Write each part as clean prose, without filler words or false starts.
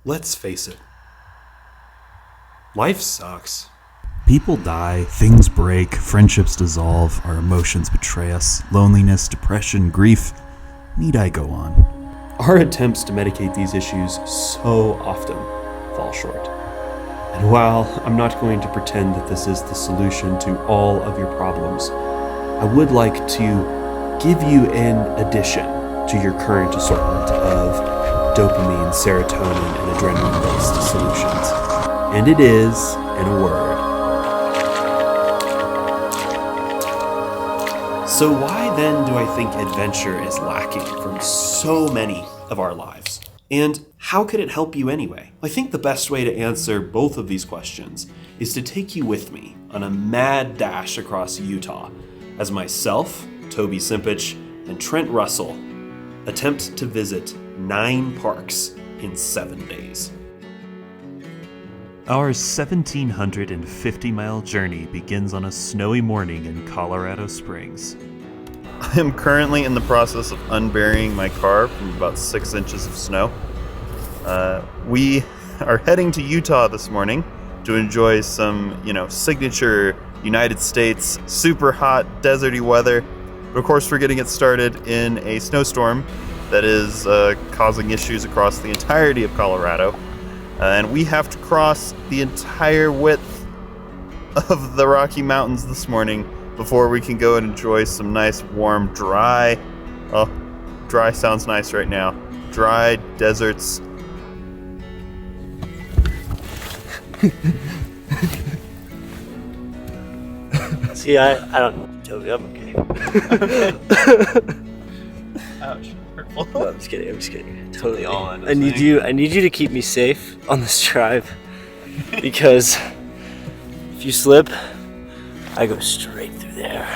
Let's face it. Life sucks. People die, things break, friendships dissolve, our emotions betray us, loneliness, depression, grief. Need I go on? Our attempts to medicate these issues so often fall short. And while I'm not going to pretend that this is the solution to all of your problems, I would like to give you an addition to your current assortment of dopamine, serotonin, and adrenaline-based solutions. And it is, in a word. So why then do I think adventure is lacking from so many of our lives? And how could it help you anyway? I think the best way to answer both of these questions is to take you with me on a mad dash across Utah as myself, Toby Simpich, and Trent Russell attempt to visit 9 parks in 7 days. Our 1,750-mile journey begins on a snowy morning in Colorado Springs. I am currently in the process of unburying my car from about 6 inches of snow. We are heading to Utah this morning to enjoy some, signature United States super hot deserty weather. But of course, we're getting it started in a snowstorm that is causing issues across the entirety of Colorado. And we have to cross the entire width of the Rocky Mountains this morning before we can go and enjoy some nice, warm, dry sounds nice right now. Dry deserts. See, I don't, Toby, I'm okay. Ouch. Hurtful. No, I'm just kidding. Totally. All I need you to keep me safe on this drive because if you slip, I go straight through there.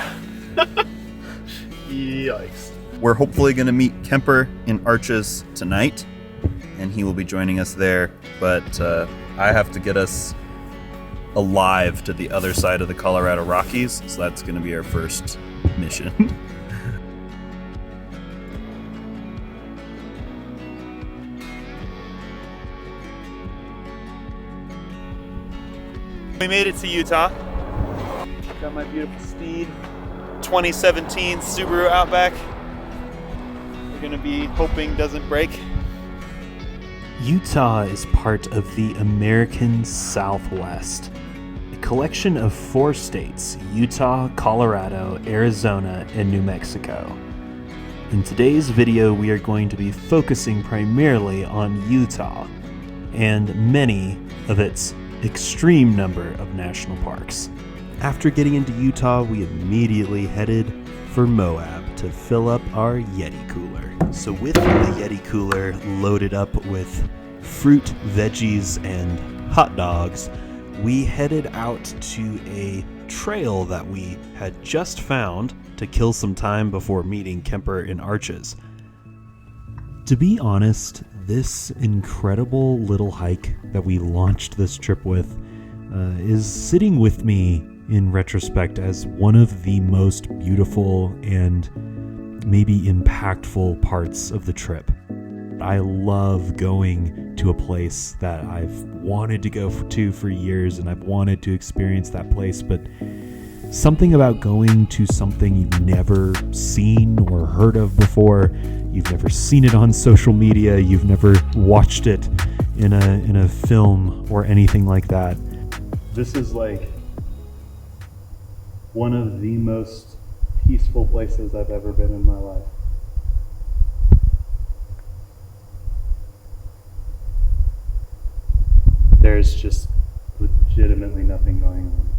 Yikes. We're hopefully going to meet Kemper in Arches tonight, and he will be joining us there, but I have to get us alive to the other side of the Colorado Rockies, so that's going to be our first mission. We made it to Utah. Got my beautiful steed, 2017 Subaru Outback. We're gonna be hoping doesn't break. Utah is part of the American Southwest, a collection of 4 states: Utah, Colorado, Arizona, and New Mexico. In today's video, we are going to be focusing primarily on Utah and many of its extreme number of national parks. After getting into Utah, we immediately headed for Moab to fill up our Yeti cooler. So with the Yeti cooler loaded up with fruit, veggies, and hot dogs, we headed out to a trail that we had just found to kill some time before meeting Kemper in Arches. To be honest, this incredible little hike that we launched this trip with is sitting with me in retrospect as one of the most beautiful and maybe impactful parts of the trip. I love going to a place that I've wanted to go to for years, and I've wanted to experience that place, but something about going to something you've never seen or heard of before, you've never seen it on social media, you've never watched it in a film or anything like that. This is like one of the most peaceful places I've ever been in my life. There's just legitimately nothing going on.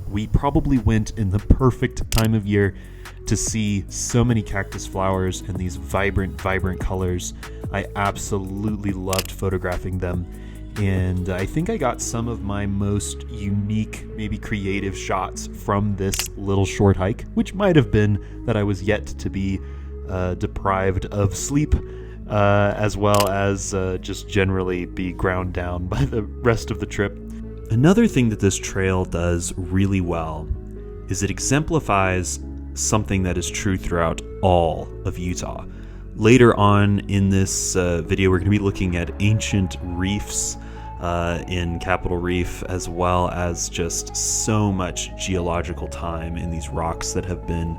We probably went in the perfect time of year to see so many cactus flowers and these vibrant colors. I absolutely loved photographing them, and I think I got some of my most unique, maybe creative shots from this little short hike, which might have been that I was yet to be deprived of sleep, as well as just generally be ground down by the rest of the trip. Another thing that this trail does really well is it exemplifies something that is true throughout all of Utah. Later on in this video, we're going to be looking at ancient reefs in Capitol Reef, as well as just so much geological time in these rocks that have been,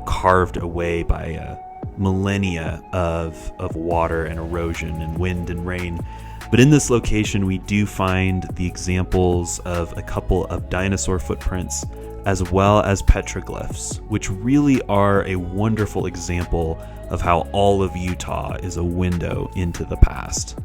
carved away by millennia of water and erosion and wind and rain. But in this location, we do find the examples of a couple of dinosaur footprints, as well as petroglyphs, which really are a wonderful example of how all of Utah is a window into the past.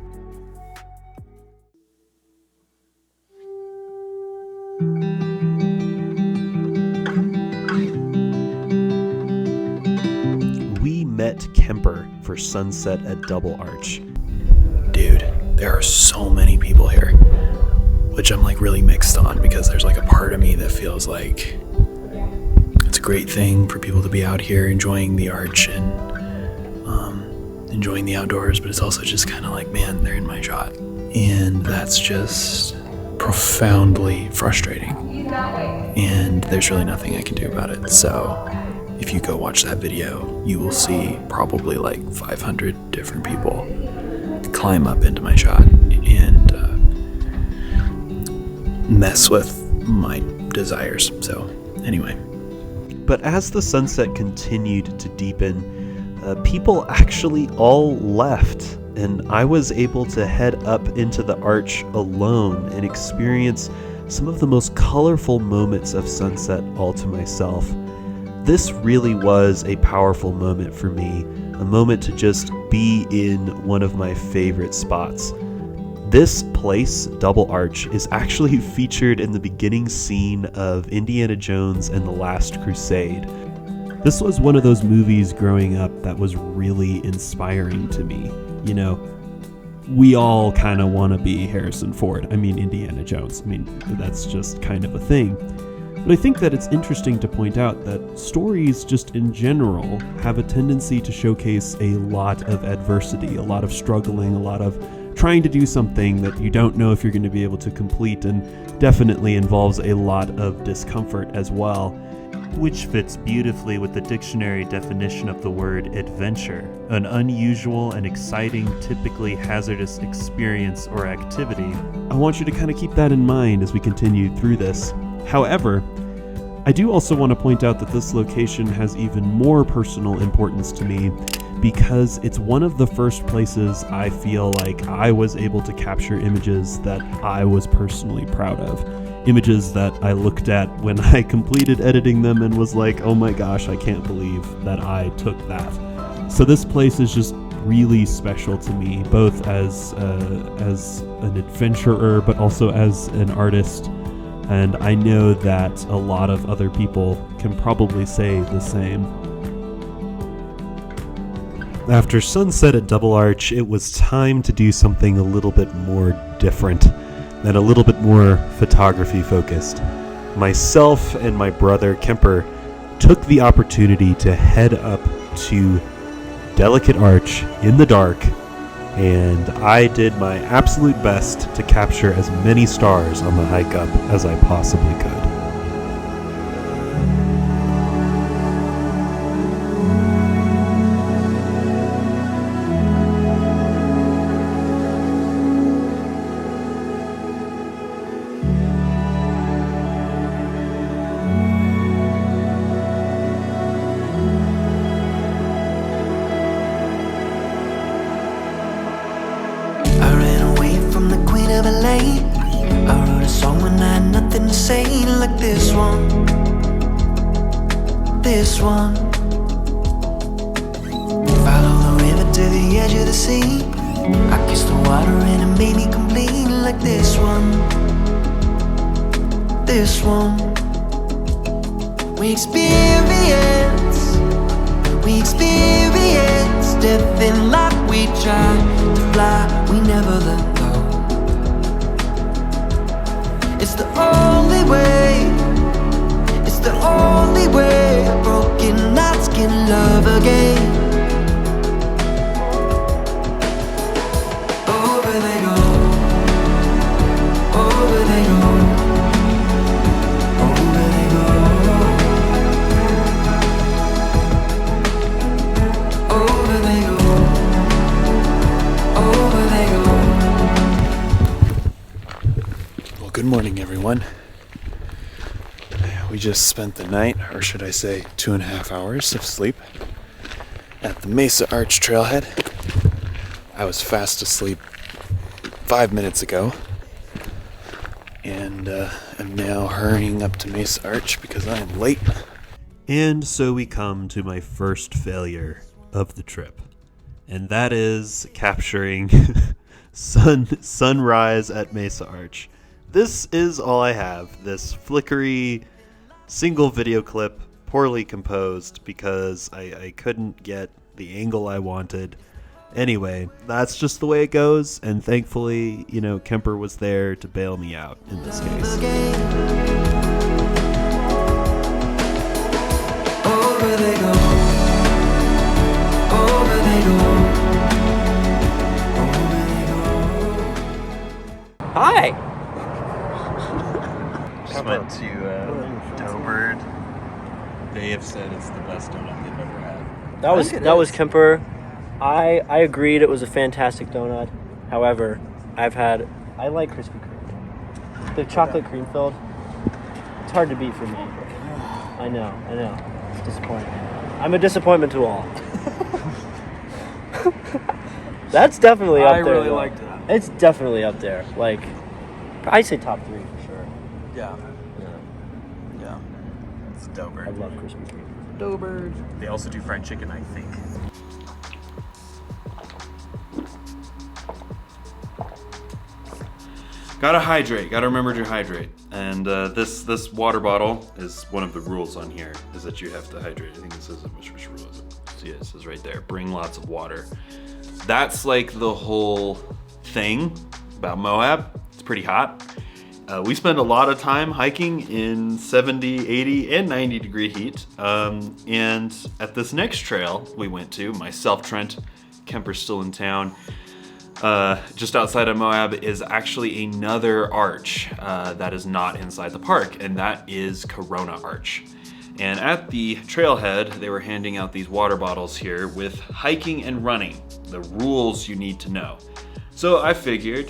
We met Kemper for sunset at Double Arch. Dude, there are so many people here, which I'm really mixed on, because there's a part of me that feels like it's a great thing for people to be out here enjoying the arch and enjoying the outdoors, but it's also just kind of man, they're in my shot. And that's just profoundly frustrating. And there's really nothing I can do about it. So if you go watch that video, you will see probably 500 different people climb up into my shot and mess with my desires. So anyway. But as the sunset continued to deepen, people actually all left, and I was able to head up into the arch alone and experience some of the most colorful moments of sunset all to myself. This really was a powerful moment for me, a moment to just be in one of my favorite spots. This place, Double Arch, is actually featured in the beginning scene of Indiana Jones and the Last Crusade. This was one of those movies growing up that was really inspiring to me. We all kind of want to be Harrison Ford. Indiana Jones. That's just kind of a thing. But I think that it's interesting to point out that stories just in general have a tendency to showcase a lot of adversity, a lot of struggling, a lot of trying to do something that you don't know if you're going to be able to complete, and definitely involves a lot of discomfort as well, which fits beautifully with the dictionary definition of the word adventure, an unusual and exciting, typically hazardous experience or activity. I want you to kind of keep that in mind as we continue through this. However, I do also want to point out that this location has even more personal importance to me, because it's one of the first places I feel like I was able to capture images that I was personally proud of. Images that I looked at when I completed editing them and was like, oh my gosh, I can't believe that I took that. So this place is just really special to me, both as an adventurer, but also as an artist. And I know that a lot of other people can probably say the same. After sunset at Double Arch, it was time to do something a little bit more different and a little bit more photography focused. Myself and my brother Kemper took the opportunity to head up to Delicate Arch in the dark, and I did my absolute best to capture as many stars on the hike up as I possibly could. This one. Follow the river to the edge of the sea. I kissed the water and it made me complete. Like this one. This one. We experience death in life. We try to fly, we never let go. It's the only way. It's the only way. Broken hearts can love again. Over they go. Over they go. Over they go. morning, everyone. We just spent the night, or should I say 2.5 hours of sleep, at the Mesa Arch trailhead. I was fast asleep 5 minutes ago, and I'm now hurrying up to Mesa Arch because I am late. And so we come to my first failure of the trip, and that is capturing sunrise at Mesa Arch. This is all I have, this flickery single video clip, poorly composed because I couldn't get the angle I wanted. Anyway, that's just the way it goes, and thankfully, Kemper was there to bail me out in this case. Over they go, over they go, over they go. Hi. Went to Doughbird. They have said it's the best donut they've ever had. That was Kemper. I agreed it was a fantastic donut. However, I like Krispy Kreme. The chocolate cream filled. It's hard to beat for me. I know. It's disappointing. I'm a disappointment to all. That's definitely up there. I really liked it. It's definitely up there. Like, I'd say top 3 for sure. Yeah. It's Doughbird. I love Krispy Kreme. Doughbird. They also do fried chicken, I think. Gotta hydrate. Gotta remember to hydrate. And this water bottle is one of the rules on here, is that you have to hydrate. I think it says, which rule is it? See, it says right there, bring lots of water. That's like the whole thing about Moab. It's pretty hot. We spend a lot of time hiking in 70, 80, and 90 degree heat. And at this next trail we went to, myself, Trent, Kemper's still in town, just outside of Moab is actually another arch that is not inside the park, and that is Corona Arch. And at the trailhead, they were handing out these water bottles here with hiking and running, the rules you need to know. So I figured,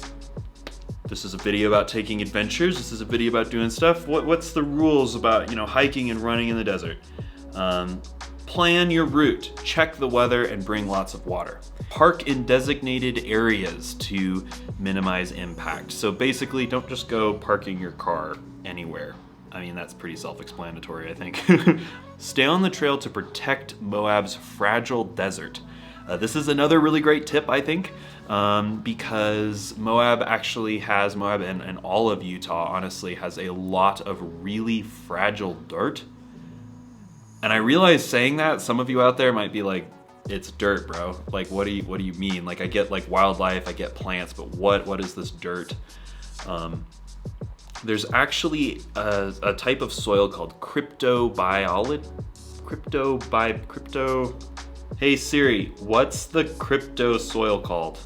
this is a video about taking adventures. This is a video about doing stuff. What's the rules about, hiking and running in the desert? Plan your route, check the weather, and bring lots of water. Park in designated areas to minimize impact. So basically, don't just go parking your car anywhere. I mean, that's pretty self-explanatory, I think. Stay on the trail to protect Moab's fragile desert. This is another really great tip, I think, because Moab and all of Utah, honestly, has a lot of really fragile dirt. And I realize saying that, some of you out there might be like, it's dirt, bro. Like, what do you mean? Like, I get like wildlife, I get plants, but what is this dirt? There's actually a type of soil called cryptobiology. Hey Siri, what's the crypto soil called?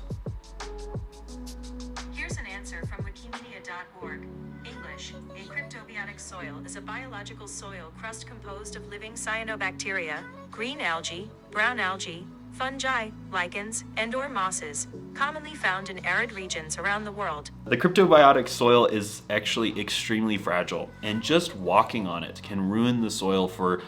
Here's an answer from wikimedia.org. English, a cryptobiotic soil is a biological soil crust composed of living cyanobacteria, green algae, brown algae, fungi, lichens, and/or mosses, commonly found in arid regions around the world. The cryptobiotic soil is actually extremely fragile, and just walking on it can ruin the soil for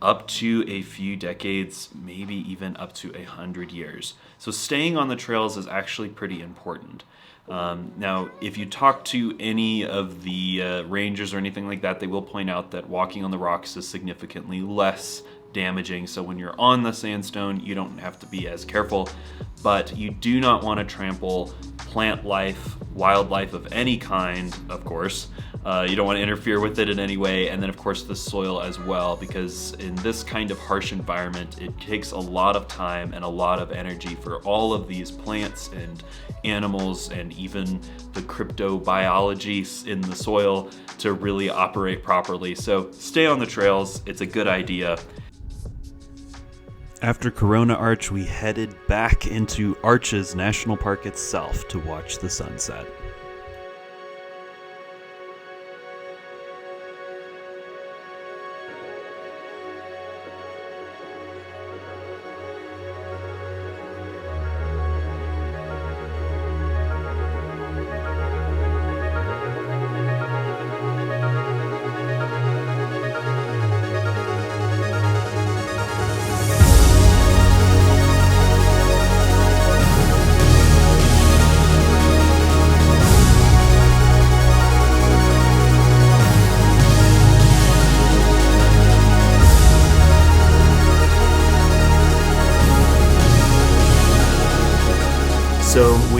up to a few decades, maybe even up to 100 years. So staying on the trails is actually pretty important. Now, if you talk to any of the rangers or anything like that, they will point out that walking on the rocks is significantly less damaging. So when you're on the sandstone, you don't have to be as careful, but you do not want to trample plant life, wildlife of any kind, of course. You don't want to interfere with it in any way, and then of course the soil as well, because in this kind of harsh environment, it takes a lot of time and a lot of energy for all of these plants and animals and even the cryptobiology in the soil to really operate properly. So stay on the trails, it's a good idea. After Corona Arch, we headed back into Arches National Park itself to watch the sunset.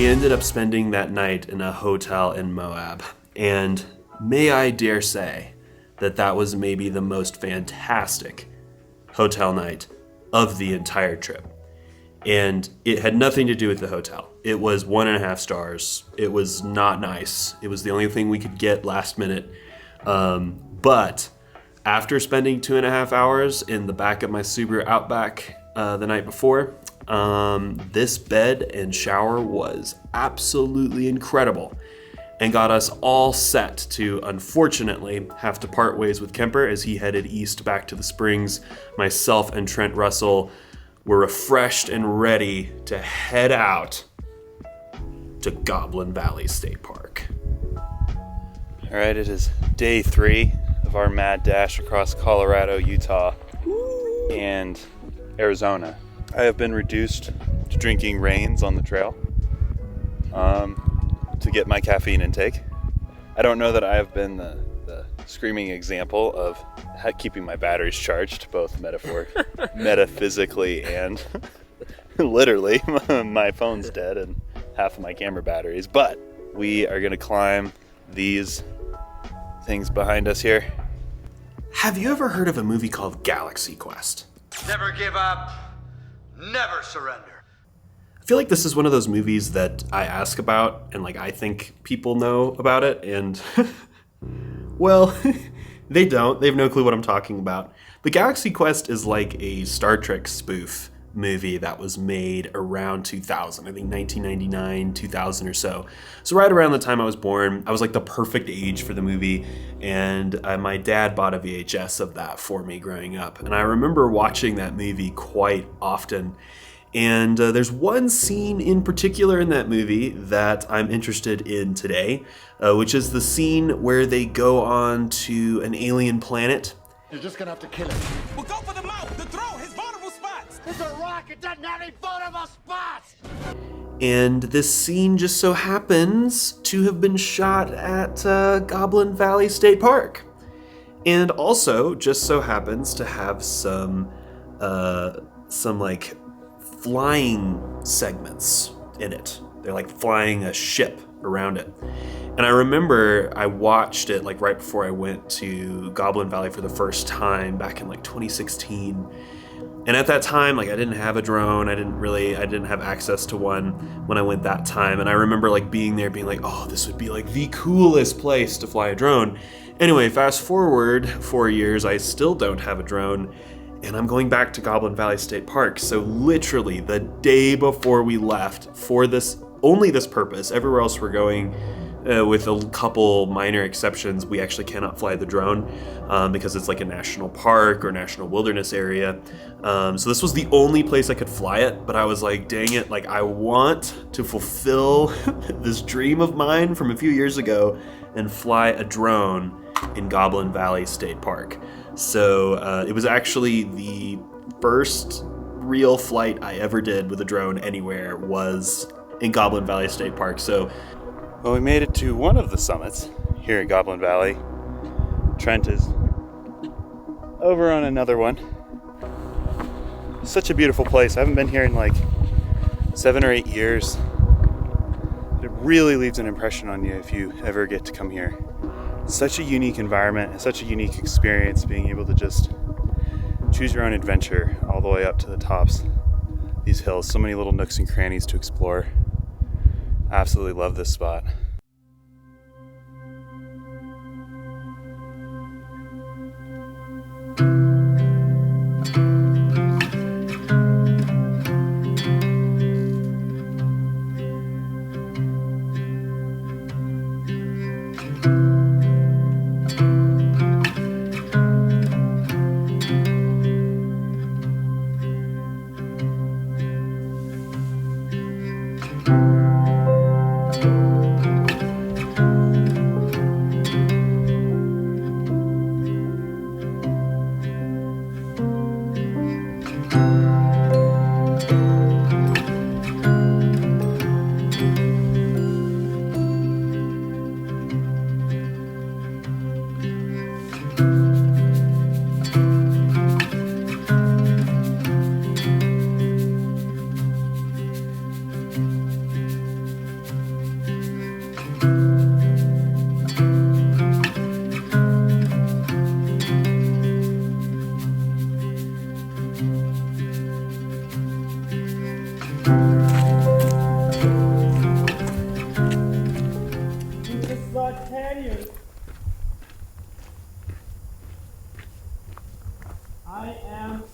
we ended up spending that night in a hotel in Moab. And may I dare say that that was maybe the most fantastic hotel night of the entire trip. And it had nothing to do with the hotel. It was 1.5 stars. It was not nice. It was the only thing we could get last minute. But after spending 2.5 hours in the back of my Subaru Outback the night before, this bed and shower was absolutely incredible and got us all set to, unfortunately, have to part ways with Kemper as he headed east back to the Springs. Myself and Trent Russell were refreshed and ready to head out to Goblin Valley State Park. All right, it is day 3 of our mad dash across Colorado, Utah, and Arizona. I have been reduced to drinking Reigns on the trail to get my caffeine intake. I don't know that I have been the screaming example of keeping my batteries charged, both metaphysically and literally. My phone's dead and half of my camera batteries, but we are gonna climb these things behind us here. Have you ever heard of a movie called Galaxy Quest? Never give up, never surrender. I feel like this is one of those movies that I ask about and I think people know about it, and well, they don't. They have no clue what I'm talking about. The Galaxy Quest is like a Star Trek spoof movie that was made around 2000, I think 1999, 2000 or so. So right around the time I was born, I was like the perfect age for the movie, and my dad bought a VHS of that for me growing up. And I remember watching that movie quite often. And there's one scene in particular in that movie that I'm interested in today, which is the scene where they go on to an alien planet. You're just gonna have to kill him. We'll go for the mouth, the throat, his vulnerable spots. It's a rock, it doesn't have any vulnerable spots! And this scene just so happens to have been shot at Goblin Valley State Park. And also just so happens to have some flying segments in it. They're like flying a ship around it. And I remember I watched it right before I went to Goblin Valley for the first time back in 2016. And at that time, I didn't have a drone. I didn't have access to one when I went that time. And I remember being there being oh, this would be the coolest place to fly a drone. Anyway, fast forward 4 years, I still don't have a drone. And I'm going back to Goblin Valley State Park. So literally the day before we left for only this purpose, everywhere else we're going, with a couple minor exceptions, we actually cannot fly the drone because it's a national park or national wilderness area. So this was the only place I could fly it, but I was dang it, I want to fulfill this dream of mine from a few years ago and fly a drone in Goblin Valley State Park. So it was actually the first real flight I ever did with a drone anywhere was in Goblin Valley State Park. So, well, we made it to one of the summits here in Goblin Valley. Trent is over on another one. Such a beautiful place. I haven't been here in 7 or 8 years. It really leaves an impression on you if you ever get to come here. Such a unique environment and such a unique experience, being able to just choose your own adventure all the way up to the tops of these hills. So many little nooks and crannies to explore. Absolutely love this spot.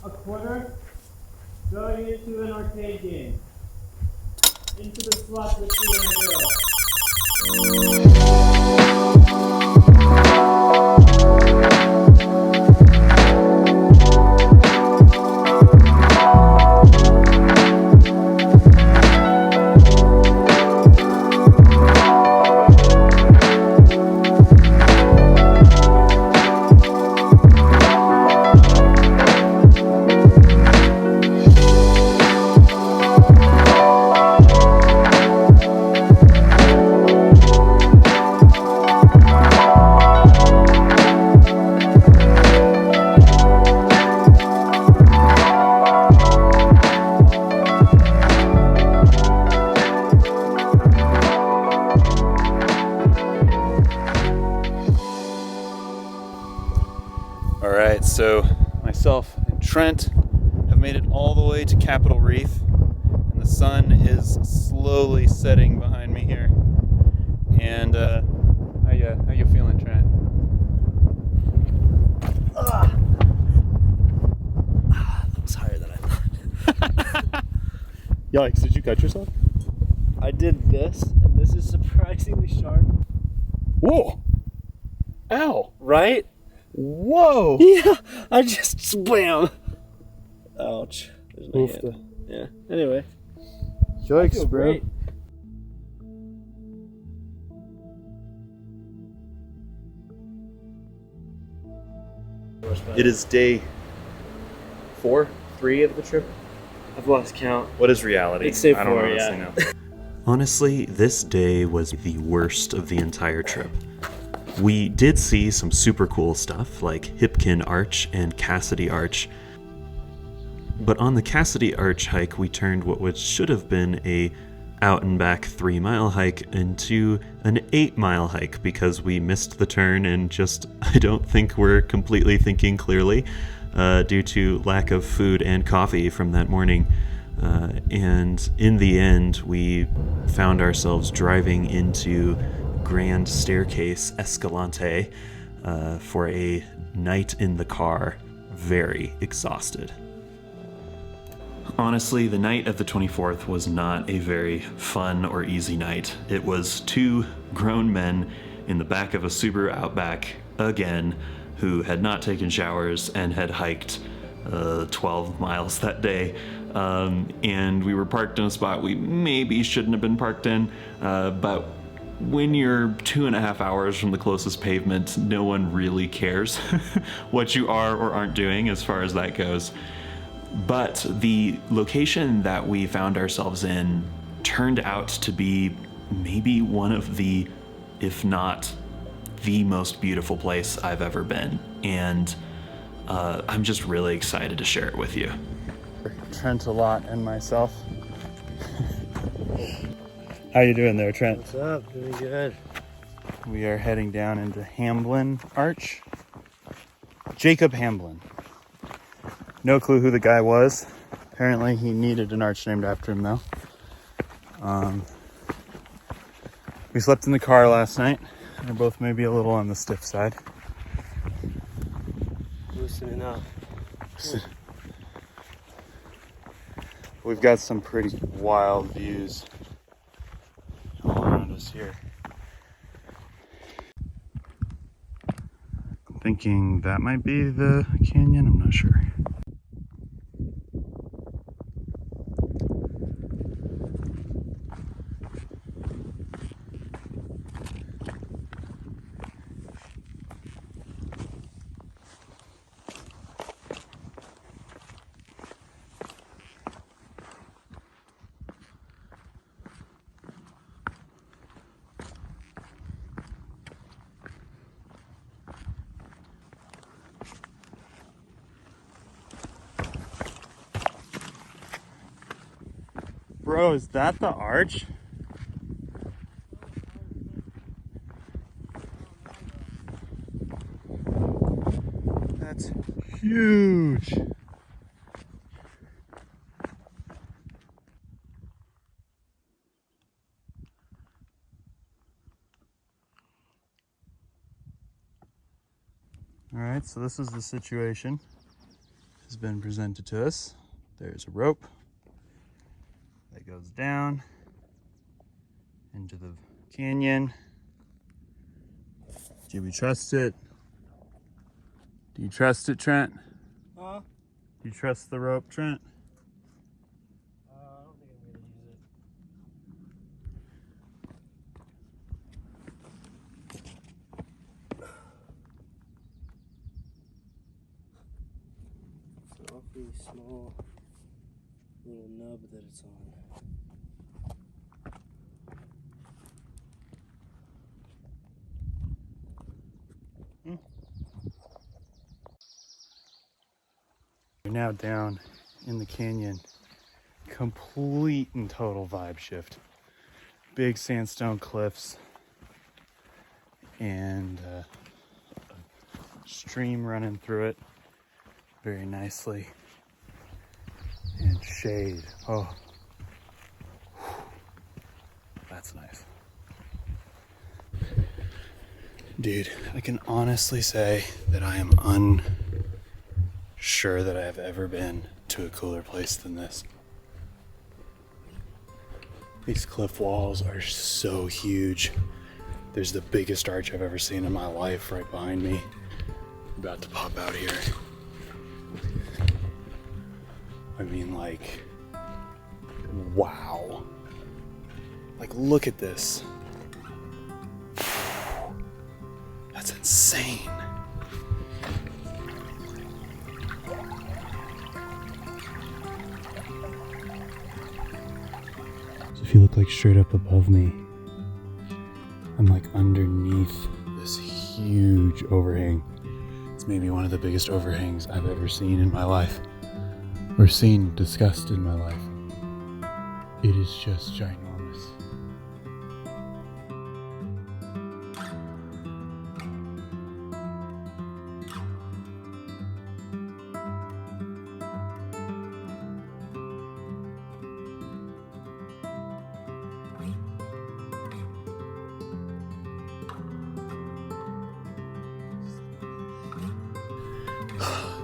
a quarter going into an arcade game. Into the slot machine I go. All right, so myself and Trent have made it all the way to Capitol Reef, and the sun is slowly setting behind me here. And how you feeling, Trent? That was higher than I thought. Yikes, did you cut yourself? I did this, and this is surprisingly sharp. Whoa! Ow! Right? Whoa! Yeah, I just spam. Ouch. There's my Oof. hand. Yeah. Anyway. Yikes, Feel bro. great. It is day 3 of the trip. I've lost count. What is reality? It's day I don't 4, honestly yeah. know. Honestly, this day was the worst of the entire trip. We did see some super cool stuff like Hipkin Arch and Cassidy Arch, but on the Cassidy Arch hike we turned what should have been a out and back 3-mile hike into an 8-mile hike because we missed the turn and just I don't think we're completely thinking clearly due to lack of food and coffee from that morning. And in the end, we found ourselves driving into Grand Staircase Escalante for a night in the car, very exhausted. Honestly, the night of the 24th was not a very fun or easy night. It was 2 grown men in the back of a Subaru Outback again who had not taken showers and had hiked 12 miles that day. And we were parked in a spot we maybe shouldn't have been parked in, but when you're 2.5 hours from the closest pavement, no one really cares what you are or aren't doing as far as that goes. But the location that we found ourselves in turned out to be maybe one of the, if not the most beautiful place I've ever been. And I'm just really excited to share it with you. Trent a lot and myself. How you doing there, Trent? What's up? Doing good. We are heading down into Hamblin Arch. Jacob Hamblin. No clue who the guy was. Apparently he needed an arch named after him though. We slept in the car last night. We're both maybe a little on the stiff side. Loosening up. We've got some pretty wild views all around us here. I'm thinking that might be the canyon, I'm not sure. Bro, is that the arch? That's huge. All right, so this is the situation. has been presented to us. There's a rope that goes down into the canyon. Do we trust it? Do you trust it, Trent? Huh? Do you trust the rope, Trent? I don't think I'm gonna use it. It's an awfully small little nub that it's on. We're now down in the canyon. Complete and total vibe shift. Big sandstone cliffs and a stream running through it very nicely. And shade. Oh, that's nice. Dude, I can honestly say that I am unsure that I have ever been to a cooler place than this. These cliff walls are so huge. There's the biggest arch I've ever seen in my life right behind me. I'm about to pop out here. I mean, like, wow. Like, look at this. That's insane. So if you look like straight up above me, I'm like underneath this huge overhang. It's maybe one of the biggest overhangs I've ever seen in my life, or seen discussed in my life. It is just ginormous.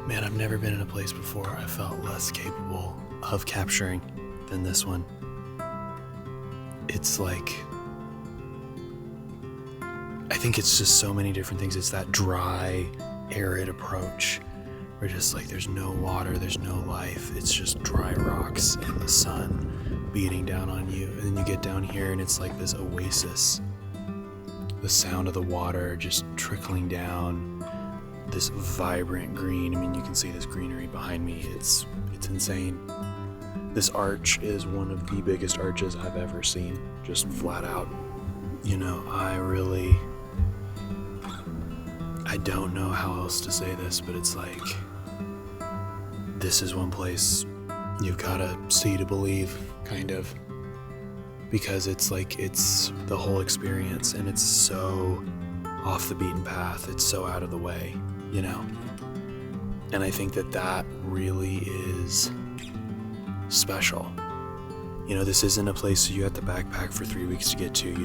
Man, I've never been in a place before I felt less capable of capturing than this one. It's like, I think it's just so many different things. It's that dry, arid approach where just like there's no water, there's no life. It's just dry rocks and the sun beating down on you. And then you get down here and it's like this oasis. The sound of the water just trickling down. This vibrant green. I mean, you can see this greenery behind me. It's insane. This arch is one of the biggest arches I've ever seen, just flat out. You know, I don't know how else to say this, but it's like, this is one place you've got to see to believe, kind of. Because it's like, it's the whole experience, and it's so off the beaten path. It's so out of the way. You know, and I think that really is special. You know, this isn't a place you have to backpack for 3 weeks to get to.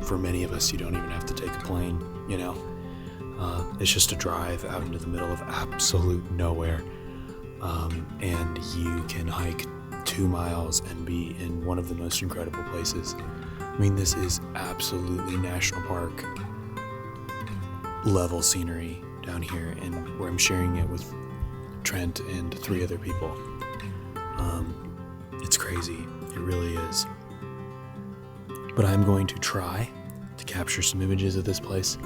For many of us, you don't even have to take a plane, you know. It's just a drive out into the middle of absolute nowhere. And you can hike 2 miles and be in one of the most incredible places. I mean, this is absolutely national park level scenery down here, and where I'm sharing it with Trent and 3 other people. It's crazy. It really is. But I'm going to try to capture some images of this place,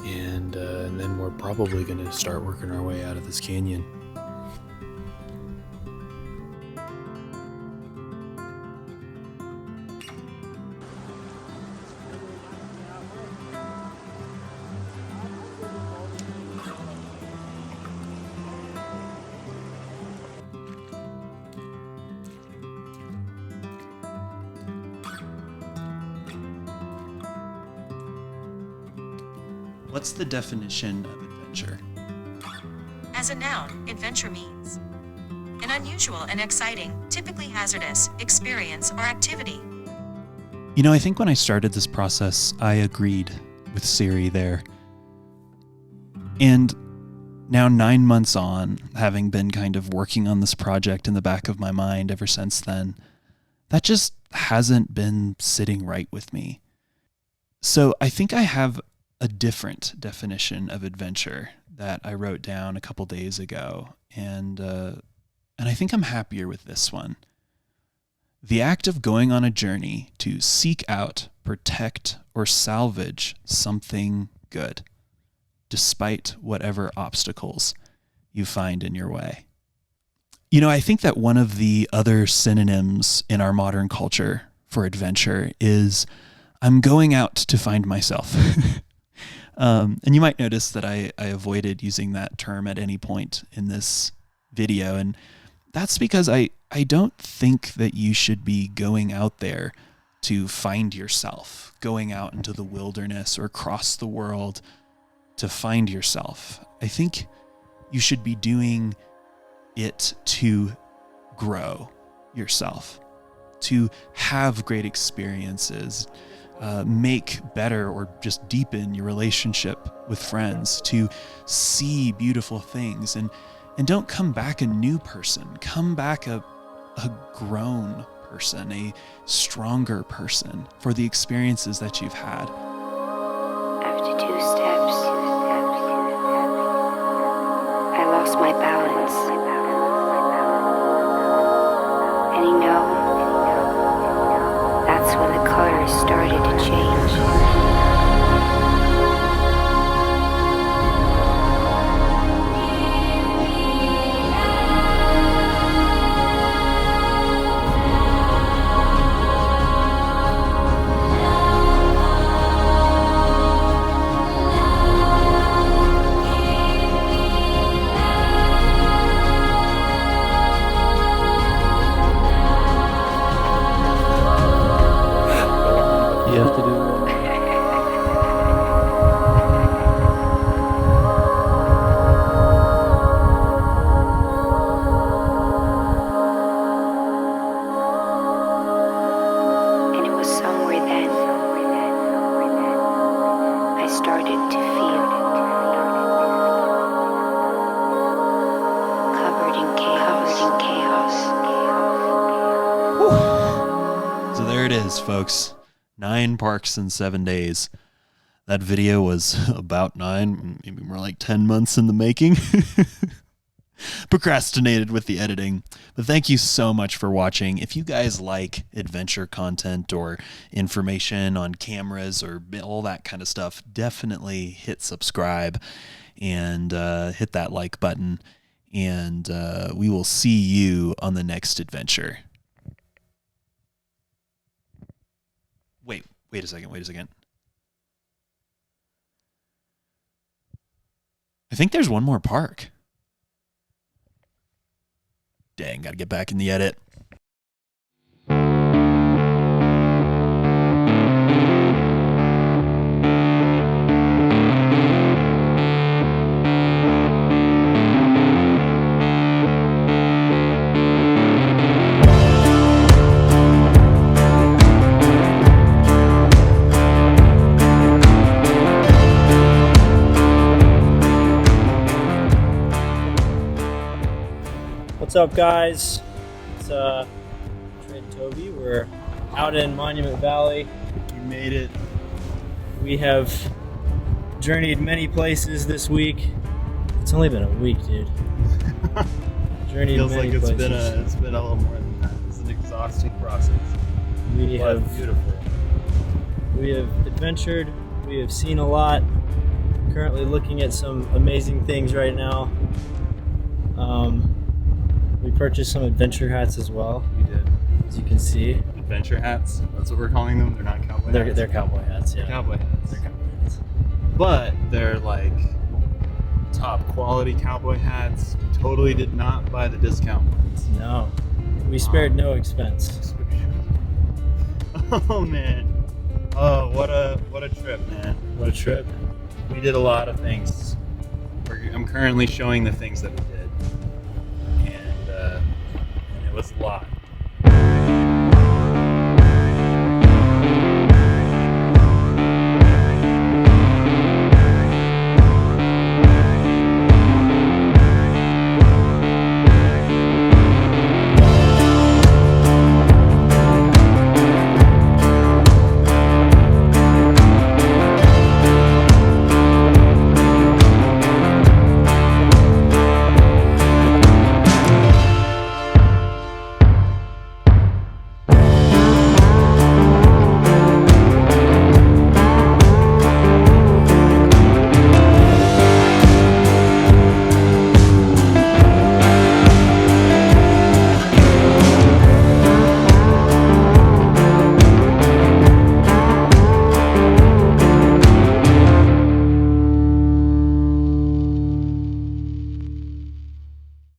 and then we're probably going to start working our way out of this canyon. What's the definition of adventure? As a noun, adventure means an unusual and exciting, typically hazardous, experience or activity. You know, I think when I started this process, I agreed with Siri there. And Now 9 months on, having been kind of working on this project in the back of my mind ever since then, that just hasn't been sitting right with me. So I think I have a different definition of adventure that I wrote down a couple days ago, and I think I'm happier with this one. The act of going on a journey to seek out, protect, or salvage something good, despite whatever obstacles you find in your way. You know, I think that one of the other synonyms in our modern culture for adventure is I'm going out to find myself. And you might notice that I avoided using that term at any point in this video, and that's because I don't think that you should be going out there to find yourself, going out into the wilderness or across the world to find yourself. I think you should be doing it to grow yourself, to have great experiences, make better or just deepen your relationship with friends, to see beautiful things, and don't come back a new person. Come back a grown person, a stronger person for the experiences that you've had. After 2 steps, I lost my balance. And you know, that's when the colors started to change. You have to do And it was somewhere then I started to feel covered in chaos. So there it is, folks. 9 parks in 7 days. That video was about 9, maybe more like 10 months in the making. Procrastinated with the editing. But thank you so much for watching. If you guys like adventure content or information on cameras or all that kind of stuff, definitely hit subscribe and hit that like button. And we will see you on the next adventure. Wait a second. I think there's one more park. Dang, gotta get back in the edit. What's up, guys? It's Trent and Toby. We're out in Monument Valley. We made it. We have journeyed many places this week. It's only been a week, dude. Journeyed Feels many like it's places. been a little more than that. It's an exhausting process. We But have beautiful. We have adventured. We have seen a lot. Currently looking at some amazing things right now. We purchased some adventure hats as well, We did. as you can see. Adventure hats. That's what we're calling them. They're not cowboy hats. They're cowboy hats, yeah. Cowboy hats. They're cowboy hats. But they're like top quality cowboy hats. Totally did not buy the discount ones. No, we spared no expense. Oh man. Oh, what a trip, man. What a trip. We did a lot of things. I'm currently showing the things that we did. And it was a lot.